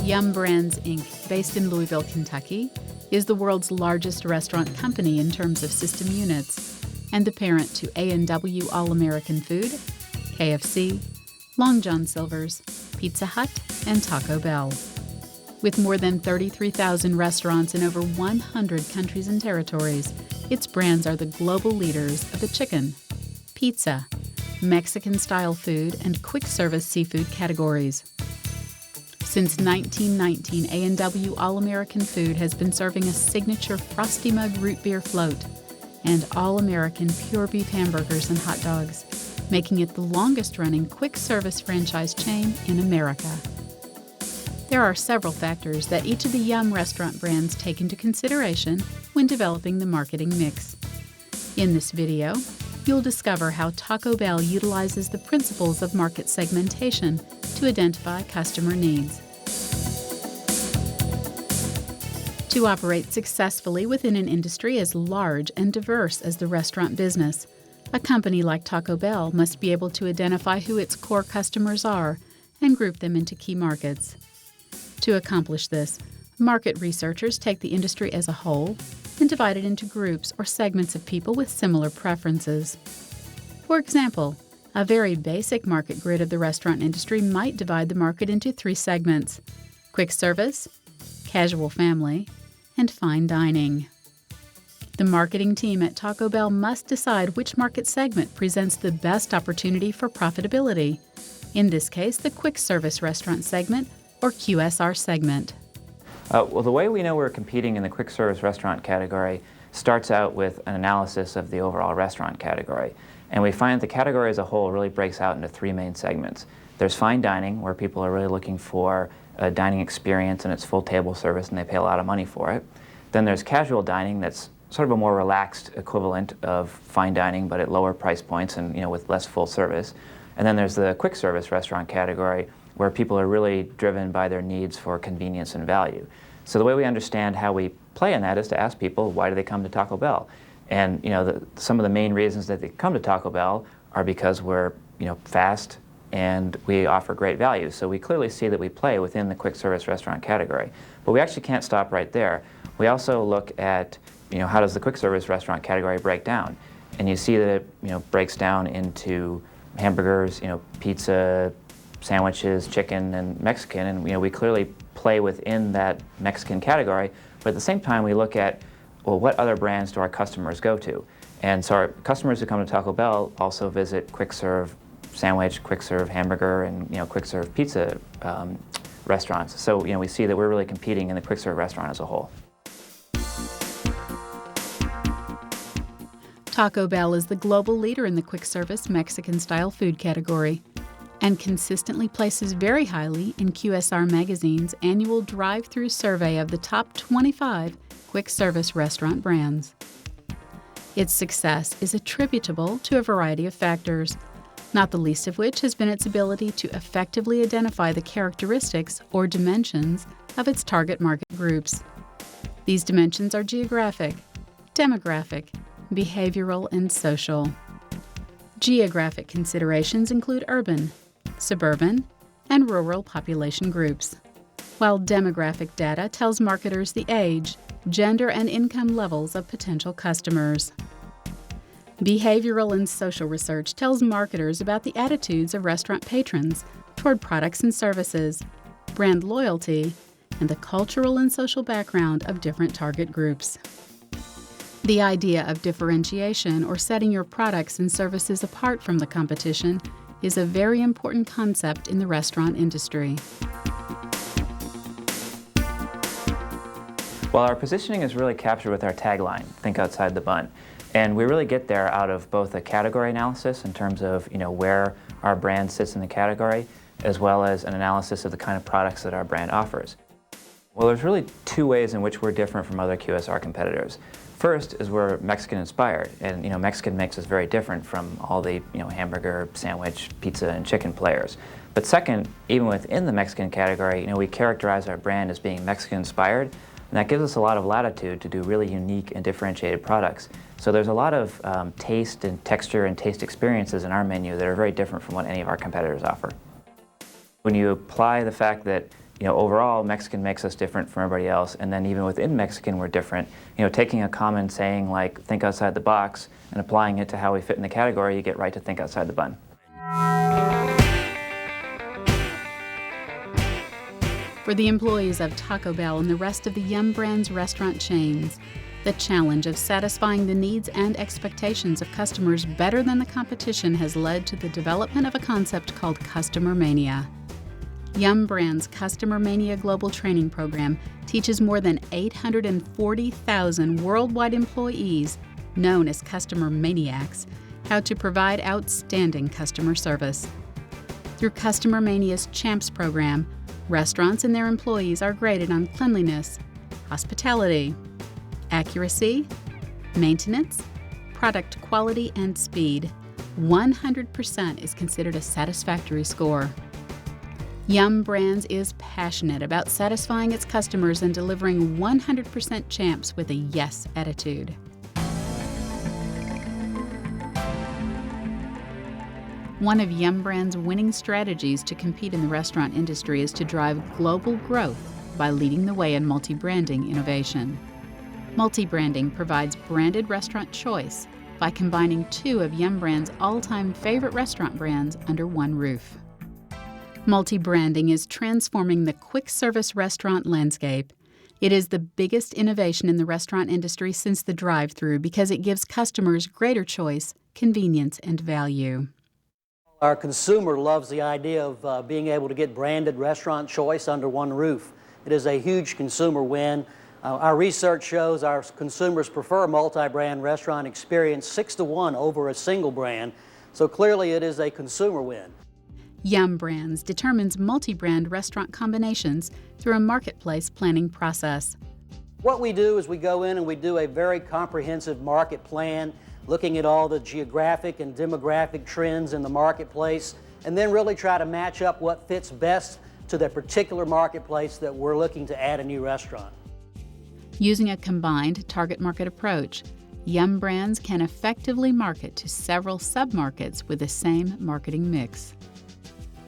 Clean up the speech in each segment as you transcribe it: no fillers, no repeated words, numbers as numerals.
Yum Brands, Inc., based in Louisville, Kentucky, is the world's largest restaurant company in terms of system units, and the parent to A&W All-American Food, KFC, Long John Silver's, Pizza Hut, and Taco Bell. With more than 33,000 restaurants in over 100 countries and territories, its brands are the global leaders of the chicken, pizza, Mexican-style food, and quick-service seafood categories. Since 1919, A&W All-American Food has been serving a signature Frosty Mug root beer float and All-American pure beef hamburgers and hot dogs, making it the longest-running quick-service franchise chain in America. There are several factors that each of the Yum restaurant brands take into consideration when developing the marketing mix. In this video, you'll discover how Taco Bell utilizes the principles of market segmentation to identify customer needs. To operate successfully within an industry as large and diverse as the restaurant business, a company like Taco Bell must be able to identify who its core customers are and group them into key markets. To accomplish this, market researchers take the industry as a whole and divide it into groups or segments of people with similar preferences. For example, a very basic market grid of the restaurant industry might divide the market into 3 segments: quick service, casual family, and fine dining. The marketing team at Taco Bell must decide which market segment presents the best opportunity for profitability. In this case, the quick service restaurant segment, or QSR segment. Well, the way we know we're competing in the quick service restaurant category starts out with an analysis of the overall restaurant category. And we find that the category as a whole really breaks out into 3 main segments. There's fine dining, where people are really looking for a dining experience and its full table service, and they pay a lot of money for it. Then there's casual dining, that's sort of a more relaxed equivalent of fine dining, but at lower price points and with less full service. And then there's the quick service restaurant category, where people are really driven by their needs for convenience and value. So the way we understand how we play in that is to ask people, why do they come to Taco Bell? And some of the main reasons that they come to Taco Bell are because we're fast and we offer great value. So we clearly see that we play within the quick service restaurant category. But we actually can't stop right there. We also look at how does the quick service restaurant category break down? And you see that it breaks down into hamburgers, pizza, sandwiches, chicken, and Mexican, and we clearly play within that Mexican category, but at the same time we look at, well, what other brands do our customers go to? And so our customers who come to Taco Bell also visit quick serve sandwich, quick serve hamburger, and quick serve pizza restaurants. So we see that we're really competing in the quick serve restaurant as a whole. Taco Bell is the global leader in the quick service Mexican-style food category, and consistently places very highly in QSR Magazine's annual drive-through survey of the top 25 quick-service restaurant brands. Its success is attributable to a variety of factors, not the least of which has been its ability to effectively identify the characteristics or dimensions of its target market groups. These dimensions are geographic, demographic, behavioral, and social. Geographic considerations include urban, suburban, and rural population groups, while demographic data tells marketers the age, gender, and income levels of potential customers. Behavioral and social research tells marketers about the attitudes of restaurant patrons toward products and services, brand loyalty, and the cultural and social background of different target groups. The idea of differentiation, or setting your products and services apart from the competition, is a very important concept in the restaurant industry. Well, our positioning is really captured with our tagline, "Think outside the bun." And we really get there out of both a category analysis in terms of where our brand sits in the category, as well as an analysis of the kind of products that our brand offers. Well, there's really 2 ways in which we're different from other QSR competitors. First is we're Mexican-inspired, and Mexican makes us very different from all the hamburger, sandwich, pizza, and chicken players. But second, even within the Mexican category, we characterize our brand as being Mexican-inspired, and that gives us a lot of latitude to do really unique and differentiated products. So there's a lot of taste and texture and taste experiences in our menu that are very different from what any of our competitors offer. When you apply the fact that overall, Mexican makes us different from everybody else, and then even within Mexican, we're different. Taking a common saying like think outside the box and applying it to how we fit in the category, you get right to think outside the bun. For the employees of Taco Bell and the rest of the Yum Brands restaurant chains, the challenge of satisfying the needs and expectations of customers better than the competition has led to the development of a concept called Customer Mania. Yum Brands' Customer Mania Global Training Program teaches more than 840,000 worldwide employees, known as Customer Maniacs, how to provide outstanding customer service. Through Customer Mania's Champs program, restaurants and their employees are graded on cleanliness, hospitality, accuracy, maintenance, product quality, and speed. 100% is considered a satisfactory score. Yum Brands is passionate about satisfying its customers and delivering 100% champs with a yes attitude. One of Yum Brands' winning strategies to compete in the restaurant industry is to drive global growth by leading the way in multi-branding innovation. Multi-branding provides branded restaurant choice by combining two of Yum Brands' all-time favorite restaurant brands under one roof. Multi-branding is transforming the quick-service restaurant landscape. It is the biggest innovation in the restaurant industry since the drive-thru because it gives customers greater choice, convenience, and value. Our consumer loves the idea of being able to get branded restaurant choice under one roof. It is a huge consumer win. Our research shows our consumers prefer a multi-brand restaurant experience 6-to-1 over a single brand, so clearly it is a consumer win. Yum Brands determines multi-brand restaurant combinations through a marketplace planning process. What we do is we go in and we do a very comprehensive market plan, looking at all the geographic and demographic trends in the marketplace, and then really try to match up what fits best to the particular marketplace that we're looking to add a new restaurant. Using a combined target market approach, Yum Brands can effectively market to several sub-markets with the same marketing mix.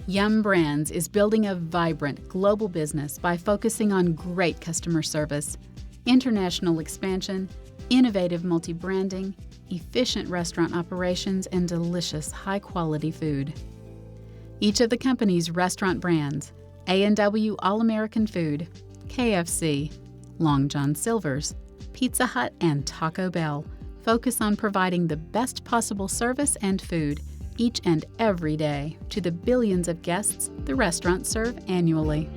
Yum Brands is building a vibrant global business by focusing on great customer service, international expansion, innovative multi-branding, efficient restaurant operations, and delicious high-quality food. Each of the company's restaurant brands, A&W All-American Food, KFC, Long John Silver's, Pizza Hut, and Taco Bell, focus on providing the best possible service and food each and every day to the billions of guests the restaurants serve annually.